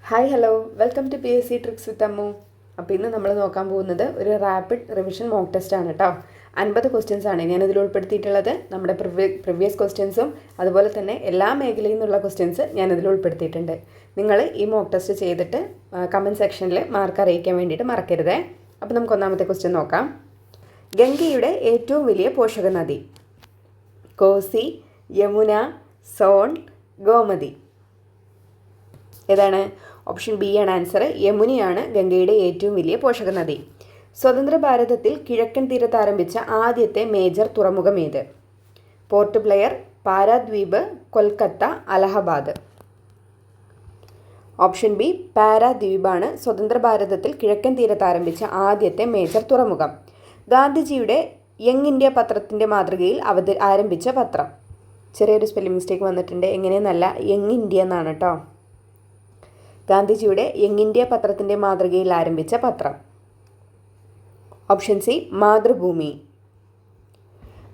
Hi hello welcome to PSC tricks with Ammu. അപ്പോൾ ഇന്ന് നമ്മൾ നോക്കാൻ പോകുന്നത് ഒരു റാപ്പിഡ് റിവിഷൻ മോക്ക് ടെസ്റ്റ് ആണ് കേട്ടോ. 50 ക്വസ്റ്റ്യൻസ് ആണ് ഞാനിതിൽ ഉൾപ്പെടുത്തിയിട്ടുള്ളത്. നമ്മുടെ പ്രീവിയസ് ക്വസ്റ്റ്യൻസും അതുപോലെ തന്നെ എല്ലാ മേഖലയിൽ നിന്നുള്ള ക്വസ്റ്റ്യൻസ് ഞാനിതിൽ ഉൾപ്പെടുത്തിയിട്ടുണ്ട്. നിങ്ങൾ ഈ മോക്ക് ടെസ്റ്റ് ചെയ്തിട്ട് കമൻറ്റ് സെക്ഷനിൽ മാർക്ക് അറിയിക്കാൻ വേണ്ടിയിട്ട് മറക്കരുതേ. അപ്പോൾ നമുക്ക് ഒന്നാമത്തെ ക്വസ്റ്റ്യൻ നോക്കാം. ഗംഗയുടെ ഏറ്റവും വലിയ പോഷക നദി? കോസി, യമുന, സോൺ, ഗോമതി. ഏതാണ്? ഓപ്ഷൻ ബി ആണ് ആൻസർ. യമുനയാണ് ഗംഗയുടെ ഏറ്റവും വലിയ പോഷക നദി. സ്വതന്ത്ര ഭാരതത്തിൽ കിഴക്കൻ തീരത്ത് ആരംഭിച്ച ആദ്യത്തെ മേജർ തുറമുഖം ഏത്? Port Blair, Paradip, Kolkata, Allahabad. Option B പാരാദ്വീപാണ് സ്വതന്ത്ര ഭാരതത്തിൽ കിഴക്കൻ തീരത്ത് ആരംഭിച്ച ആദ്യത്തെ മേജർ തുറമുഖം. ഗാന്ധിജിയുടെ യങ് ഇന്ത്യ പത്രത്തിൻ്റെ മാതൃകയിൽ ആരംഭിച്ച പത്രം? ചെറിയൊരു സ്പെല്ലിംഗ് മിസ്റ്റേക്ക് വന്നിട്ടുണ്ട്. എങ്ങനെയെന്നല്ല, യങ് ഇന്ത്യ എന്നാണ് കേട്ടോ. ഗാന്ധിജിയുടെ യങ് ഇന്ത്യ പത്രത്തിൻ്റെ മാതൃകയിൽ ആരംഭിച്ച പത്രം? Option C Mathrubhumi.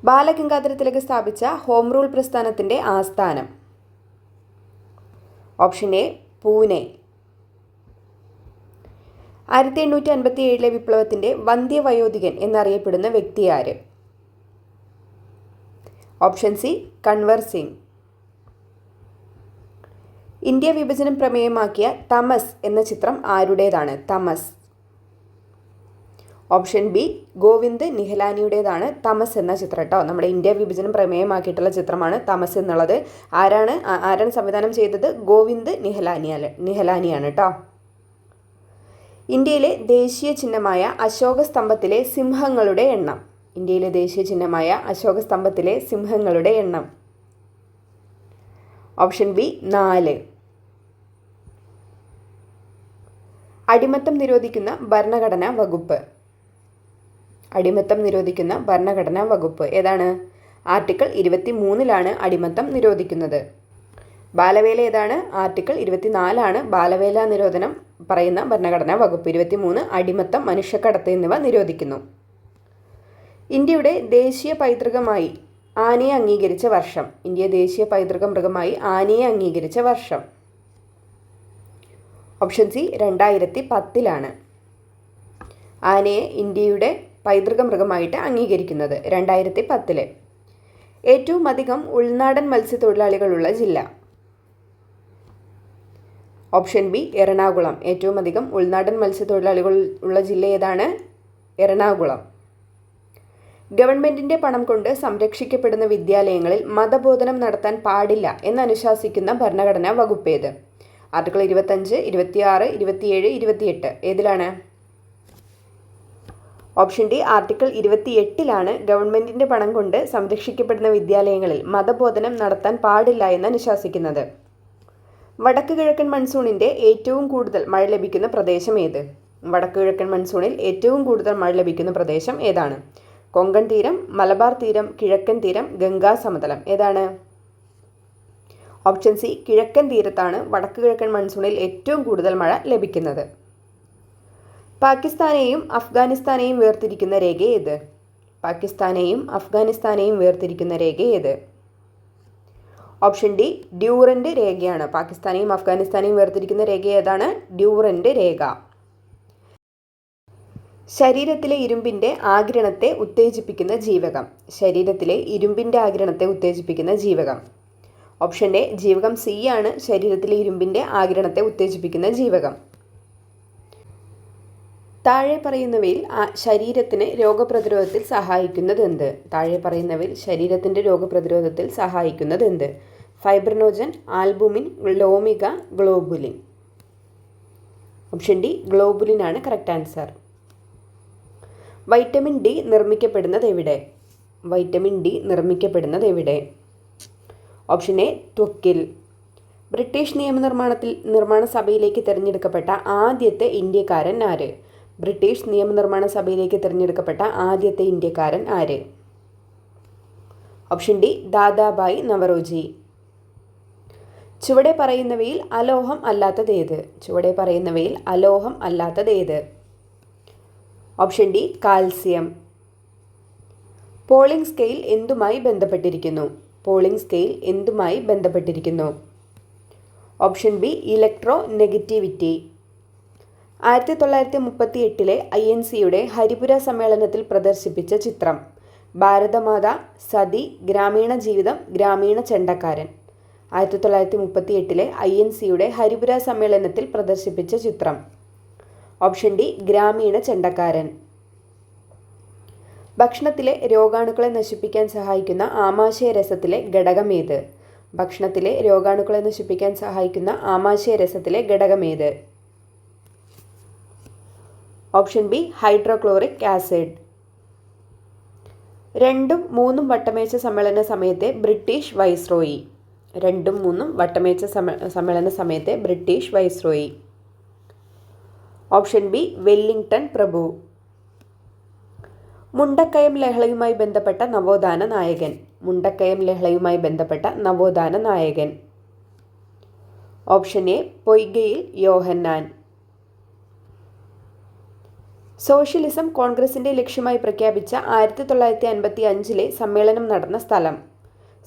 ബാലഗംഗാധര തിലക് സ്ഥാപിച്ച ഹോം റൂൾ പ്രസ്ഥാനത്തിൻ്റെ ആസ്ഥാനം? Option A Pune. 1857 വിപ്ലവത്തിൻ്റെ വന്ധ്യവയോധികൻ എന്നറിയപ്പെടുന്ന വ്യക്തി ആര്? Option C Kanwar Singh. India വിഭജനം പ്രമേയമാക്കിയ തമസ് എന്ന ചിത്രം ആരുടേതാണ്? തമസ്. ഓപ്ഷൻ ബി ഗോവിന്ദ് നിഹലാനിയുടേതാണ് തമസ് എന്ന ചിത്രം കേട്ടോ. നമ്മുടെ ഇന്ത്യ വിഭജനം പ്രമേയമാക്കിയിട്ടുള്ള ചിത്രമാണ് തമസ് എന്നുള്ളത്. ആരാണ് സംവിധാനം ചെയ്തത്? ഗോവിന്ദ് നിഹലാനിയാണ് കേട്ടോ. ഇന്ത്യയിലെ ദേശീയ ചിഹ്നമായ അശോക സ്തംഭത്തിലെ സിംഹങ്ങളുടെ എണ്ണം? ഇന്ത്യയിലെ ദേശീയ ചിഹ്നമായ അശോക സ്തംഭത്തിലെ സിംഹങ്ങളുടെ എണ്ണം? Option B 4. അടിമത്തം നിരോധിക്കുന്ന ഭരണഘടനാ വകുപ്പ്? അടിമത്തം നിരോധിക്കുന്ന ഭരണഘടനാ വകുപ്പ് ഏതാണ്? ആർട്ടിക്കിൾ 23 അടിമത്തം നിരോധിക്കുന്നത്. ബാലവേല ഏതാണ്? ആർട്ടിക്കിൾ 24 ബാലവേല നിരോധനം പറയുന്ന ഭരണഘടനാ വകുപ്പ്. 23 അടിമത്തം, മനുഷ്യക്കടത്ത് എന്നിവ നിരോധിക്കുന്നു. ഇന്ത്യയുടെ ദേശീയ പൈതൃകമായി ആനയെ അംഗീകരിച്ച വർഷം? ഇന്ത്യ ദേശീയ പൈതൃക മൃഗമായി ആനയെ അംഗീകരിച്ച വർഷം? ഓപ്ഷൻ സി 2010 ആനയെ ഇന്ത്യയുടെ പൈതൃക മൃഗമായിട്ട് അംഗീകരിക്കുന്നത് 2010. ഏറ്റവും അധികം ഉൾനാടൻ മത്സ്യത്തൊഴിലാളികളുള്ള ജില്ല? Option B Ernakulam. ഏറ്റവും അധികം ഉൾനാടൻ മത്സ്യത്തൊഴിലാളികൾ ഉള്ള ജില്ല ഏതാണ്? എറണാകുളം. ഗവൺമെന്റിന്റെ പണം കൊണ്ട് സംരക്ഷിക്കപ്പെടുന്ന വിദ്യാലയങ്ങളിൽ മതബോധനം നടത്താൻ പാടില്ല എന്നനുശാസിക്കുന്ന ഭരണഘടനാ വകുപ്പ് ഏത്? ആർട്ടിക്കിൾ 25, 26, 27, 28 ഏതിലാണ്? ഓപ്ഷൻ ഡി ആർട്ടിക്കിൾ 28 ഗവൺമെന്റിന്റെ പണം കൊണ്ട് സംരക്ഷിക്കപ്പെടുന്ന വിദ്യാലയങ്ങളിൽ മതബോധനം നടത്താൻ പാടില്ല എന്ന് അനുശാസിക്കുന്നത്. വടക്ക് കിഴക്കൻ മൺസൂണിന്റെ ഏറ്റവും കൂടുതൽ മഴ ലഭിക്കുന്ന പ്രദേശം ഏത്? വടക്ക് കിഴക്കൻ മൺസൂണിൽ ഏറ്റവും കൂടുതൽ മഴ ലഭിക്കുന്ന പ്രദേശം ഏതാണ്? കൊങ്കൺ തീരം, മലബാർ തീരം, കിഴക്കൻ തീരം, ഗംഗാ സമതലം ഏതാണ്? ഓപ്ഷൻ സി കിഴക്കൻ തീരത്താണ് വടക്ക് കിഴക്കൻ മൺസൂണിൽ ഏറ്റവും കൂടുതൽ മഴ ലഭിക്കുന്നത്. പാകിസ്ഥാനെയും അഫ്ഗാനിസ്ഥാനെയും വേർതിരിക്കുന്ന രേഖ ഏത്? പാകിസ്ഥാനെയും അഫ്ഗാനിസ്ഥാനെയും വേർതിരിക്കുന്ന രേഖ ഏത്? ഓപ്ഷൻ ഡി ഡ്യൂറൻഡ് രേഖയാണ്. പാകിസ്ഥാനെയും അഫ്ഗാനിസ്ഥാനെയും വേർതിരിക്കുന്ന രേഖ ഏതാണ്? ഡ്യൂറൻഡ് രേഖ. ശരീരത്തിലെ ഇരുമ്പിൻ്റെ ആഗിരണത്തെ ഉത്തേജിപ്പിക്കുന്ന ജീവകം? ശരീരത്തിലെ ഇരുമ്പിൻ്റെ ആഗിരണത്തെ ഉത്തേജിപ്പിക്കുന്ന ജീവകം? ഓപ്ഷൻ എ ജീവകം സി ആണ് ശരീരത്തിലെ ഇരുമ്പിൻ്റെ ആഗിരണത്തെ ഉത്തേജിപ്പിക്കുന്ന ജീവകം. താഴെ പറയുന്നവയിൽ ശരീരത്തിന് രോഗപ്രതിരോധത്തിൽ സഹായിക്കുന്നത് എന്ത്? താഴെ പറയുന്നവയിൽ ശരീരത്തിൻ്റെ രോഗപ്രതിരോധത്തിൽ സഹായിക്കുന്നത് എന്ത്? ഫൈബ്രിനോജൻ, ആൽബുമിൻ, ലോമിക, ഗ്ലോബുലിൻ. ഓപ്ഷൻ ഡി ഗ്ലോബുലിൻ ആണ് കറക്റ്റ് ആൻസർ. വൈറ്റമിൻ ഡി നിർമ്മിക്കപ്പെടുന്നത് എവിടെ? വൈറ്റമിൻ ഡി നിർമ്മിക്കപ്പെടുന്നത് എവിടെ? ഓപ്ഷൻ എ ത്വക്കിൽ. ബ്രിട്ടീഷ് നിർമ്മാണ സഭയിലേക്ക് തിരഞ്ഞെടുക്കപ്പെട്ട ആദ്യത്തെ ഇന്ത്യക്കാരൻ ആര്? ബ്രിട്ടീഷ് നിയമനിർമ്മാണ സഭയിലേക്ക് തിരഞ്ഞെടുക്കപ്പെട്ട ആദ്യത്തെ ഇന്ത്യക്കാരൻ ആര്? Option D Dadabhai Naoroji. ചുവടെ പറയുന്നവയിൽ അലോഹം അല്ലാത്തത് ഏത്? ചുവടെ പറയുന്നവയിൽ അലോഹം അല്ലാത്തത് ഏത്? Option D calcium. Pauling scale എന്തുമായി ബന്ധപ്പെട്ടിരിക്കുന്നു? പോളിംഗ് സ്കെയിൽ എന്തുമായി ബന്ധപ്പെട്ടിരിക്കുന്നു? Option B electronegativity. 1938 INC-യുടെ ഹരിപുര സമ്മേളനത്തിൽ പ്രദർശിപ്പിച്ച ചിത്രം? ഭാരതമാത, സതി, ഗ്രാമീണ ജീവിതം, ഗ്രാമീണ ചെണ്ടക്കാരൻ. 1938 INC-യുടെ ഹരിപുര സമ്മേളനത്തിൽ പ്രദർശിപ്പിച്ച ചിത്രം? ഓപ്ഷൻ ഡി ഗ്രാമീണ ചെണ്ടക്കാരൻ. ഭക്ഷണത്തിലെ രോഗാണുക്കളെ നശിപ്പിക്കാൻ സഹായിക്കുന്ന ആമാശയരസത്തിലെ ഘടകമേത്? ഭക്ഷണത്തിലെ രോഗാണുക്കളെ നശിപ്പിക്കാൻ സഹായിക്കുന്ന ആമാശയരസത്തിലെ ഘടകമേത്? Option B hydrochloric acid. 2ഉം 3ഉം വട്ടമേശ സമ്മേളന സമയത്തെ ബ്രിട്ടീഷ് വൈസ്രോയി? 2ഉം 3ഉം വട്ടമേശ സമ്മേളന സമയത്തെ British viceroy? Option B Wellington പ്രഭു. മുണ്ടക്കയം ലഹളയുമായി ബന്ധപ്പെട്ട നവോത്ഥാന നായകൻ? മുണ്ടക്കയം ലഹളയുമായി ബന്ധപ്പെട്ട നവോത്ഥാന നായകൻ? Option A Poykayil Yohannan. Socialism കോൺഗ്രസിന്റെ ലക്ഷ്യമായി പ്രഖ്യാപിച്ച 1955 സമ്മേളനം നടന്ന സ്ഥലം?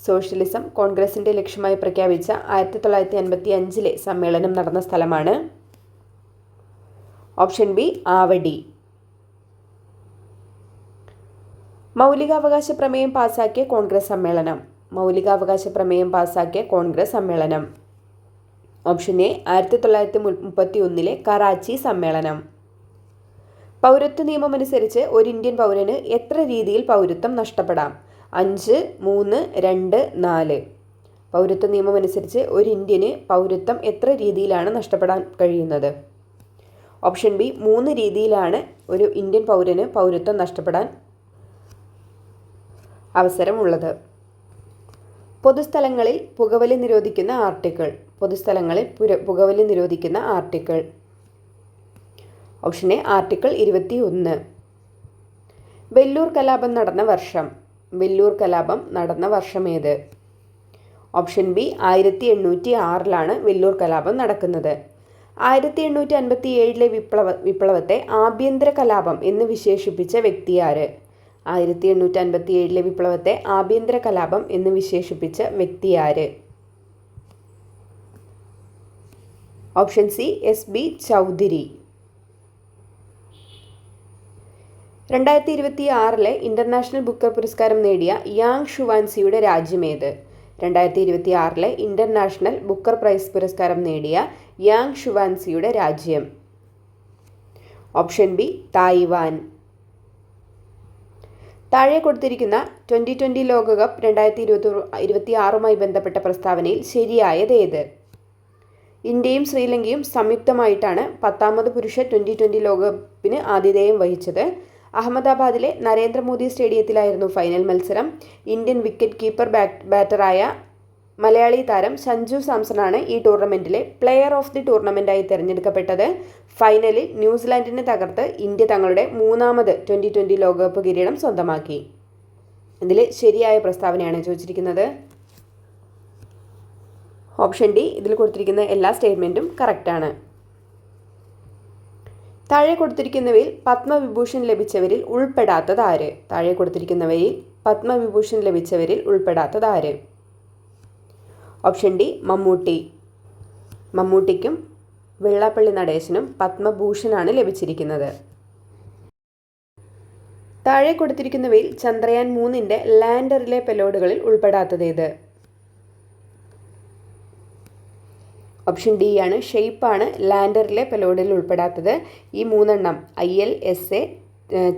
സോഷ്യലിസം കോൺഗ്രസിന്റെ ലക്ഷ്യമായി പ്രഖ്യാപിച്ച 1955 സമ്മേളനം നടന്ന സ്ഥലമാണ്? Option B Avadi. മൗലികാവകാശ പ്രമേയം പാസാക്കിയ കോൺഗ്രസ് സമ്മേളനം? മൗലികാവകാശ പ്രമേയം പാസാക്കിയ കോൺഗ്രസ് സമ്മേളനം? ഓപ്ഷൻ എ 1931 കറാച്ചി സമ്മേളനം. പൗരത്വ നിയമമനുസരിച്ച് ഒരു ഇന്ത്യൻ പൗരന് എത്ര രീതിയിൽ പൗരത്വം നഷ്ടപ്പെടാം? 5, 3, 2, 4. പൗരത്വ നിയമമനുസരിച്ച് ഒരു ഇന്ത്യന് പൗരത്വം എത്ര രീതിയിലാണ് നഷ്ടപ്പെടാൻ കഴിയുന്നത്? ഓപ്ഷൻ ബി 3 രീതിയിലാണ് ഒരു ഇന്ത്യൻ പൗരന് പൗരത്വം നഷ്ടപ്പെടാൻ അവസരമുള്ളത്. പൊതുസ്ഥലങ്ങളിൽ പുകവലി നിരോധിക്കുന്ന ആർട്ടിക്കിൾ? പൊതുസ്ഥലങ്ങളിൽ പുകവലി നിരോധിക്കുന്ന article? Option A article 21. Vellore കലാപം നടന്ന വർഷം? വെല്ലൂർ കലാപം നടന്ന വർഷമേത്? ഓപ്ഷൻ ബി 1806 വെല്ലൂർ കലാപം നടക്കുന്നത്. 1857 വിപ്ലവത്തെ ആഭ്യന്തര കലാപം എന്ന് വിശേഷിപ്പിച്ച വ്യക്തിയാര്? 1857 വിപ്ലവത്തെ ആഭ്യന്തര കലാപം എന്ന് വിശേഷിപ്പിച്ച വ്യക്തിയാര്? Option C SB Chaudhari. 2026 international Booker പുരസ്കാരം നേടിയ യാങ് ഷുവാൻസിയുടെ രാജ്യമേത്? 2026 ഇന്റർനാഷണൽ ബുക്കർ പ്രൈസ് പുരസ്കാരം നേടിയ യാങ് ഷുവാൻസിയുടെ രാജ്യം? Option B Taiwan. താഴെ കൊടുത്തിരിക്കുന്ന 2020 ലോകകപ്പ് 2026 ബന്ധപ്പെട്ട പ്രസ്താവനയിൽ ശരിയായതേത്? ഇന്ത്യയും ശ്രീലങ്കയും സംയുക്തമായിട്ടാണ് 10ാമത് പുരുഷ 2020 ലോകകപ്പിന് ആതിഥേയം വഹിച്ചത്. അഹമ്മദാബാദിലെ നരേന്ദ്രമോദി സ്റ്റേഡിയത്തിലായിരുന്നു ഫൈനൽ മത്സരം. ഇന്ത്യൻ വിക്കറ്റ് കീപ്പർ ബാറ്ററായ മലയാളി താരം സഞ്ജു സാംസണാണ് ഈ ടൂർണമെൻറ്റിലെ പ്ലെയർ ഓഫ് ദി ടൂർണമെൻറ്റായി തിരഞ്ഞെടുക്കപ്പെട്ടത്. ഫൈനലിൽ ന്യൂസിലാൻഡിനെ തകർത്ത് ഇന്ത്യ തങ്ങളുടെ 3ാമത് 2020 ലോകകപ്പ് കിരീടം സ്വന്തമാക്കി. ഇതിൽ ശരിയായ പ്രസ്താവനയാണ് ചോദിച്ചിരിക്കുന്നത്. Option D. ഇതിൽ കൊടുത്തിരിക്കുന്ന എല്ലാ സ്റ്റേറ്റ്മെൻറ്റും കറക്റ്റാണ്. താഴെ കൊടുത്തിരിക്കുന്നവയിൽ പത്മവിഭൂഷൺ ലഭിച്ചവരിൽ ഉൾപ്പെടാത്തതാര്? താഴെ കൊടുത്തിരിക്കുന്നവയിൽ പത്മവിഭൂഷൺ ലഭിച്ചവരിൽ ഉൾപ്പെടാത്തതാര്? Option D Mammootty. മമ്മൂട്ടിക്കും വെള്ളാപ്പള്ളി നടേശനും പത്മഭൂഷണാണ് ലഭിച്ചിരിക്കുന്നത്. താഴെ കൊടുത്തിരിക്കുന്നവയിൽ ചന്ദ്രയാൻ 3 ലാൻഡറിലെ പെലോഡുകളിൽ ഉൾപ്പെടാത്തതേത്? ഓപ്ഷൻ ഡി ആണ്. ഷെയ്പ്പാണ് ലാൻഡറിലെ പെലോഡിൽ ഉൾപ്പെടാത്തത്. ഈ 3 IL, SA,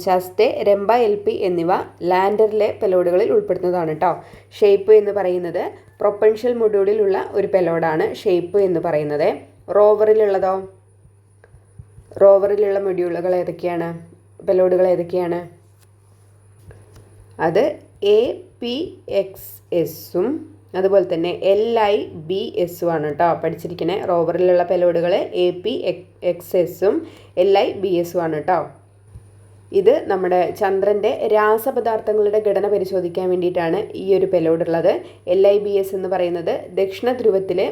ചാസ്തെ, രംഭ LP എന്നിവ ലാൻഡറിലെ പെലോഡുകളിൽ ഉൾപ്പെടുന്നതാണ് കേട്ടോ. ഷെയ്പ്പ് എന്ന് പറയുന്നത് പ്രൊപ്പൻഷ്യൽ മൊഡ്യൂളിലുള്ള ഒരു പെലോഡാണ് ഷെയ്പ്പ് എന്ന് പറയുന്നത്. റോവറിലുള്ളതോ? റോവറിലുള്ള മൊഡ്യൂളുകൾ ഏതൊക്കെയാണ്? പെലോഡുകൾ ഏതൊക്കെയാണ്? അത് APXSഉം അതുപോലെ തന്നെ LIBSഉം ആണ് കേട്ടോ പഠിച്ചിരിക്കണേ. റോവറിലുള്ള പെലോഡുകൾ APXSഉം LIBSഉം ആണ് കേട്ടോ. ഇത് നമ്മുടെ ചന്ദ്രൻ്റെ രാസപദാർത്ഥങ്ങളുടെ ഘടന പരിശോധിക്കാൻ വേണ്ടിയിട്ടാണ് ഈ ഒരു പെലോഡുള്ളത്. LIBS എന്ന് പറയുന്നത് ദക്ഷിണ ധ്രുവത്തിലെ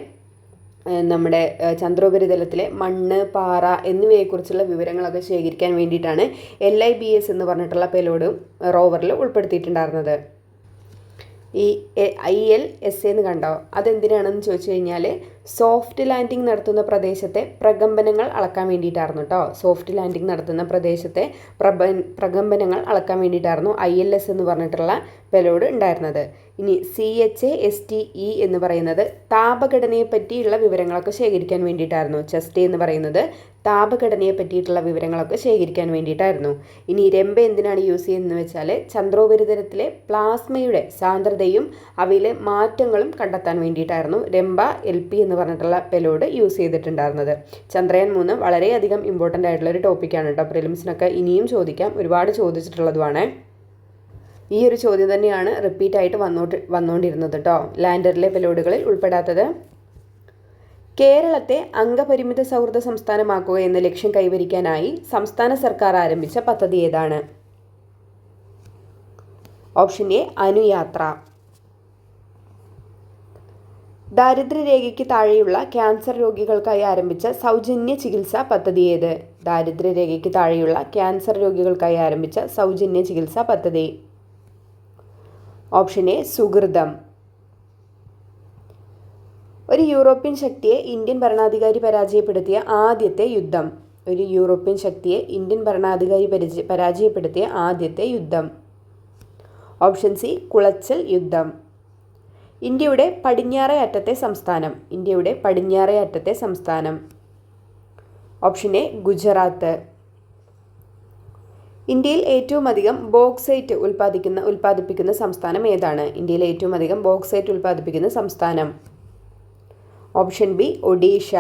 നമ്മുടെ ചന്ദ്രോപരിതലത്തിലെ മണ്ണ്, പാറ എന്നിവയെക്കുറിച്ചുള്ള വിവരങ്ങളൊക്കെ ശേഖരിക്കാൻ വേണ്ടിയിട്ടാണ് LIBS എന്ന് പറഞ്ഞിട്ടുള്ള പെലോഡ് റോവറിൽ ഉൾപ്പെടുത്തിയിട്ടുണ്ടായിരുന്നത്. ഈ ILSA എന്ന് കണ്ടോ? അതെന്തിനാണെന്ന് ചോദിച്ചു കഴിഞ്ഞാൽ സോഫ്റ്റ് ലാൻഡിംഗ് നടത്തുന്ന പ്രദേശത്തെ പ്രകമ്പനങ്ങൾ അളക്കാൻ വേണ്ടിയിട്ടായിരുന്നു കേട്ടോ. സോഫ്റ്റ് ലാൻഡിംഗ് നടത്തുന്ന പ്രദേശത്തെ പ്രകമ്പനങ്ങൾ അളക്കാൻ വേണ്ടിയിട്ടായിരുന്നു ILS എന്ന് പറഞ്ഞിട്ടുള്ള പെലോഡ് ഉണ്ടായിരുന്നത്. ഇനി CHASTE എന്ന് പറയുന്നത് താപഘടനയെ പറ്റിയുള്ള വിവരങ്ങളൊക്കെ ശേഖരിക്കാൻ വേണ്ടിയിട്ടായിരുന്നു. ചെസ്റ്റ് എന്ന് പറയുന്നത് താപഘടനയെ പറ്റിയിട്ടുള്ള വിവരങ്ങളൊക്കെ ശേഖരിക്കാൻ വേണ്ടിയിട്ടായിരുന്നു. ഇനി രംഭ എന്തിനാണ് യൂസ് ചെയ്യുന്നതെന്ന് വെച്ചാൽ ചന്ദ്രോപരിതലത്തിലെ പ്ലാസ്മയുടെ സാന്ദ്രതയും അവയിലെ മാറ്റങ്ങളും കണ്ടെത്താൻ വേണ്ടിയിട്ടായിരുന്നു രംഭ LP എന്ന് പറഞ്ഞിട്ടുള്ള പെലോഡ് യൂസ് ചെയ്തിട്ടുണ്ടായിരുന്നത്. ചന്ദ്രയാൻ 3 വളരെയധികം ഇമ്പോർട്ടൻ്റ് ആയിട്ടുള്ള ഒരു ടോപ്പിക്കാണ് കേട്ടോ. പ്രിലിംസിനൊക്കെ ഇനിയും ചോദിക്കാം, ഒരുപാട് ചോദിച്ചിട്ടുള്ളതുമാണ്. ഈ ഒരു ചോദ്യം തന്നെയാണ് റിപ്പീറ്റായിട്ട് വന്നുകൊണ്ടിരുന്നത് കേട്ടോ, ലാൻഡറിലെ പെലോഡുകളിൽ ഉൾപ്പെടാത്തത്. കേരളത്തെ അംഗപരിമിത സൗഹൃദ സംസ്ഥാനമാക്കുക എന്ന ലക്ഷ്യം കൈവരിക്കാനായി സംസ്ഥാന സർക്കാർ ആരംഭിച്ച പദ്ധതി ഏതാണ്? ഓപ്ഷൻ എ അനുയാത്ര. ദാരിദ്ര്യരേഖയ്ക്ക് താഴെയുള്ള ക്യാൻസർ രോഗികൾക്കായി ആരംഭിച്ച സൗജന്യ ചികിത്സാ പദ്ധതി ഏത്? ദാരിദ്ര്യരേഖയ്ക്ക് താഴെയുള്ള ക്യാൻസർ രോഗികൾക്കായി ആരംഭിച്ച സൗജന്യ ചികിത്സാ പദ്ധതി. ഓപ്ഷൻ എ സുഹൃതം. ഒരു യൂറോപ്യൻ ശക്തിയെ ഇന്ത്യൻ ഭരണാധികാരി പരാജയപ്പെടുത്തിയ ആദ്യത്തെ യുദ്ധം. ഒരു യൂറോപ്യൻ ശക്തിയെ ഇന്ത്യൻ ഭരണാധികാരി പരാജയപ്പെടുത്തിയ ആദ്യത്തെ യുദ്ധം. ഓപ്ഷൻ സി കുളച്ചൽ യുദ്ധം. ഇന്ത്യയുടെ പടിഞ്ഞാറേ അറ്റത്തെ സംസ്ഥാനം. ഇന്ത്യയുടെ പടിഞ്ഞാറേ അറ്റത്തെ സംസ്ഥാനം. Option A Gujarat. ഇന്ത്യയിൽ ഏറ്റവും അധികം ബോക്സൈറ്റ് ഉൽപ്പാദിപ്പിക്കുന്ന സംസ്ഥാനം ഏതാണ്? ഇന്ത്യയിൽ ഏറ്റവും അധികം ബോക്സൈറ്റ് ഉൽപ്പാദിപ്പിക്കുന്ന സംസ്ഥാനം. Option B Odisha.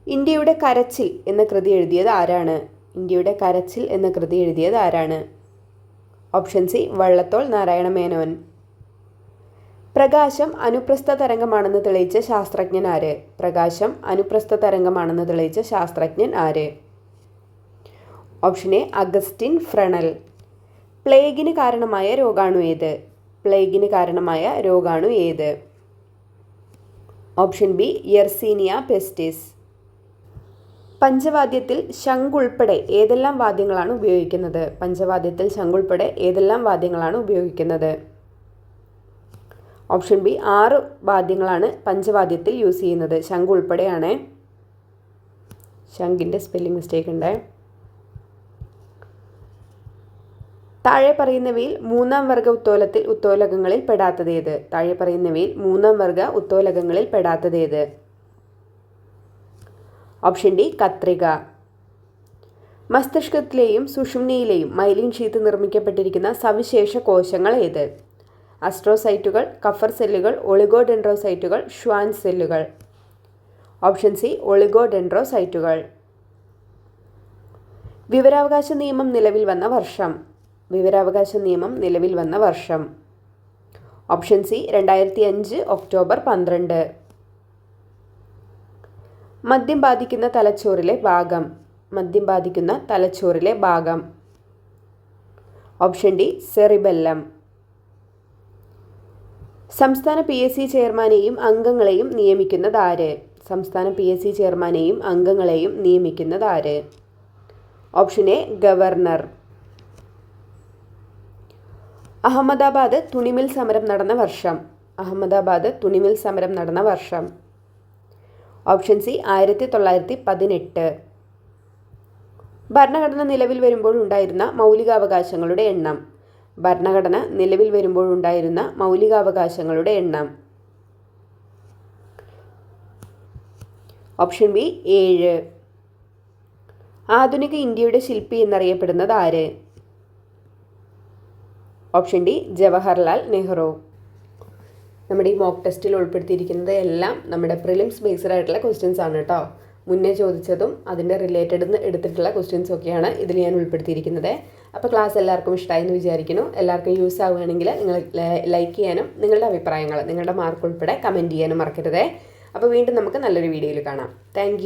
ഇന്ത്യയുടെ കരച്ചിൽ എന്ന കൃതി എഴുതിയത് ആരാണ്? ഇന്ത്യയുടെ കരച്ചിൽ എന്ന കൃതി എഴുതിയത് ആരാണ്? Option C Vallathol Narayana Menon. പ്രകാശം അനുപ്രസ്ഥ തരംഗമാണെന്ന് തെളിയിച്ച ശാസ്ത്രജ്ഞൻ ആര്? പ്രകാശം അനുപ്രസ്ഥ തരംഗമാണെന്ന് തെളിയിച്ച ശാസ്ത്രജ്ഞൻ ആര്? Option A Augustin Fresnel. പ്ലേഗിന് കാരണമായ രോഗാണു ഏത്? പ്ലേഗിന് കാരണമായ രോഗാണു ഏത്? Option B Yersinia pestis. പഞ്ചവാദ്യത്തിൽ ശംഖുൾപ്പെടെ ഏതെല്ലാം വാദ്യങ്ങളാണ് ഉപയോഗിക്കുന്നത്? പഞ്ചവാദ്യത്തിൽ ശംഖുൾപ്പെടെ ഏതെല്ലാം വാദ്യങ്ങളാണ് ഉപയോഗിക്കുന്നത്? ഓപ്ഷൻ ബി 6 വാദ്യങ്ങളാണ് പഞ്ചവാദ്യത്തിൽ യൂസ് ചെയ്യുന്നത്. ശംഖ് ഉൾപ്പെടെയാണ്. ശംഖിൻ്റെ സ്പെല്ലിംഗ് മിസ്റ്റേക്ക് ഉണ്ട്. താഴെ പറയുന്നവയിൽ 3-ാം വർഗ ഉത്തോലകങ്ങളിൽ പെടാത്തത് ഏത്? താഴെ പറയുന്നവയിൽ 3-ാം വർഗ ഉത്തോലകങ്ങളിൽ പെടാത്തത് ഏത്? ഓപ്ഷൻ ഡി കത്രിക. മസ്തിഷ്കത്തിലെയും സുഷുമ്നയിലെയും മൈലിൻ ഷീത്ത് നിർമ്മിക്കപ്പെട്ടിരിക്കുന്ന സവിശേഷ കോശങ്ങൾ ഏത്? അസ്ട്രോസൈറ്റുകൾ, കഫർ സെല്ലുകൾ, ഒളിഗോഡെൻഡ്രോസൈറ്റുകൾ, ഷ്വാൻ സെല്ലുകൾ. ഓപ്ഷൻ സി ഒളിഗോഡെൻഡ്രോസൈറ്റുകൾ. വിവരാവകാശ നിയമം നിലവിൽ വന്ന വർഷം. വിവരാവകാശ നിയമം നിലവിൽ വന്ന വർഷം. Option C 2005 October 12. മദ്യം ബാധിക്കുന്ന തലച്ചോറിലെ ഭാഗം. മദ്യം ബാധിക്കുന്ന തലച്ചോറിലെ ഭാഗം. Option D cerebellum. സംസ്ഥാന PSC ചെയർമാനെയും അംഗങ്ങളെയും നിയമിക്കുന്നത് ആര്? സംസ്ഥാന PSC ചെയർമാനെയും അംഗങ്ങളെയും നിയമിക്കുന്നത് ആര്? Option A governor. അഹമ്മദാബാദ് തുണിമിൽ സമരം നടന്ന വർഷം. അഹമ്മദാബാദ് തുണിമിൽ സമരം നടന്ന വർഷം. Option C 1918. ഭരണഘടന നിലവിൽ വരുമ്പോൾ ഉണ്ടായിരുന്ന മൗലികാവകാശങ്ങളുടെ എണ്ണം. ഭരണഘടന നിലവിൽ വരുമ്പോൾ ഉണ്ടായിരുന്ന മൗലികാവകാശങ്ങളുടെ എണ്ണം. Option B 7. ആധുനിക ഇന്ത്യയുടെ ശില്പി എന്നറിയപ്പെടുന്നത് ആര്? Option D Jawaharlal Nehru. നമ്മുടെ ഈ മോക്ക് ടെസ്റ്റിൽ ഉൾപ്പെടുത്തിയിരിക്കുന്നത് എല്ലാം നമ്മുടെ പ്രിലിംസ് ബേസ്ഡ് ആയിട്ടുള്ള ക്വസ്റ്റ്യൻസ് ആണ് കേട്ടോ. മുന്നേ ചോദിച്ചതും അതിൻ്റെ റിലേറ്റഡ് എടുത്തിട്ടുള്ള ക്വസ്റ്റ്യൻസ് ഒക്കെയാണ് ഇതിൽ ഞാൻ ഉൾപ്പെടുത്തിയിരിക്കുന്നത്. അപ്പോൾ ക്ലാസ് എല്ലാവർക്കും ഇഷ്ടമായി എന്ന് വിചാരിക്കുന്നു. എല്ലാവർക്കും യൂസ് ആവുകയാണെങ്കിൽ നിങ്ങൾ ലൈക്ക് ചെയ്യാനും നിങ്ങളുടെ അഭിപ്രായങ്ങൾ, നിങ്ങളുടെ മാർക്ക് ഉൾപ്പെടെ കമൻറ്റ് ചെയ്യാനും മറക്കരുതേ. അപ്പോൾ വീണ്ടും നമുക്ക് നല്ലൊരു വീഡിയോയിൽ കാണാം. താങ്ക്